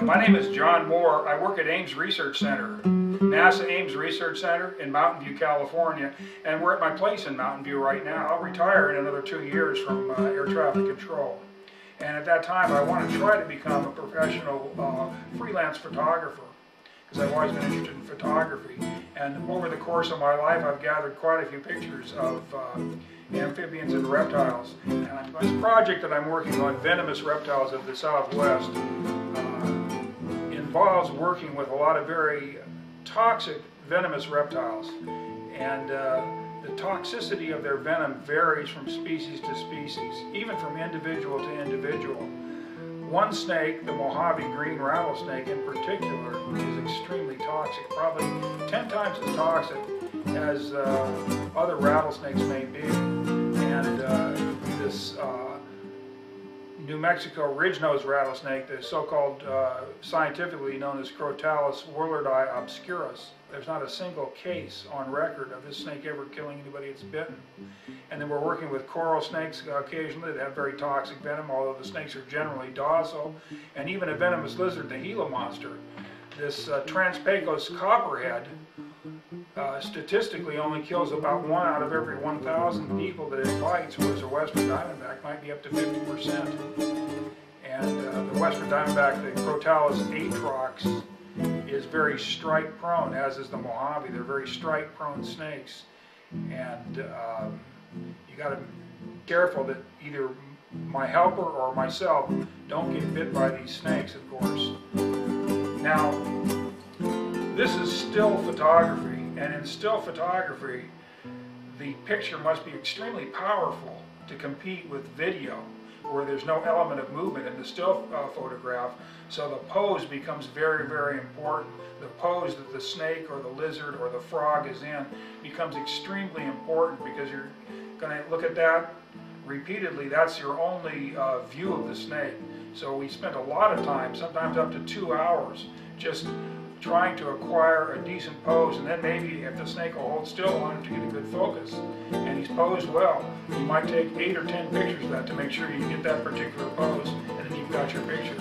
My name is John Moore. I work at Ames Research Center, NASA Ames Research Center in Mountain View, California, and we're at my place in Mountain View right now. I'll retire in another 2 years from air traffic control. And at that time, I want to try to become a professional freelance photographer, because I've always been interested in photography. And over the course of my life, I've gathered quite a few pictures of amphibians and reptiles. And this project that I'm working on, Venomous Reptiles of the Southwest, involves working with a lot of very toxic venomous reptiles. And the toxicity of their venom varies from species to species, even from individual to individual. One snake, the Mojave green rattlesnake in particular, is extremely toxic, probably 10 times as toxic as other rattlesnakes may be. And this New Mexico ridge-nosed rattlesnake, the so-called scientifically known as Crotalus woolardi obscurus, there's not a single case on record of this snake ever killing anybody it's bitten. And then we're working with coral snakes occasionally that have very toxic venom, although the snakes are generally docile. And even a venomous lizard, the Gila monster, this Transpecos copperhead, statistically only kills about 1 out of every 1,000 people that it bites, whereas a western diamondback might be up to 50%. And the western diamondback, the Crotalus atrox, is very strike prone, as is the Mojave. They're very strike prone snakes. And you got to be careful that either my helper or myself don't get bit by these snakes, of course. Now, this is still photography. And in still photography, the picture must be extremely powerful to compete with video, where there's no element of movement in the still photograph, so the pose becomes very, very important. The pose that the snake or the lizard or the frog is in becomes extremely important, because you're going to look at that repeatedly. That's your only view of the snake. So we spent a lot of time, sometimes up to 2 hours, just trying to acquire a decent pose, and then maybe if the snake will hold still on it to get a good focus, and he's posed well, you might take 8 or 10 pictures of that to make sure you get that particular pose, and then you've got your picture.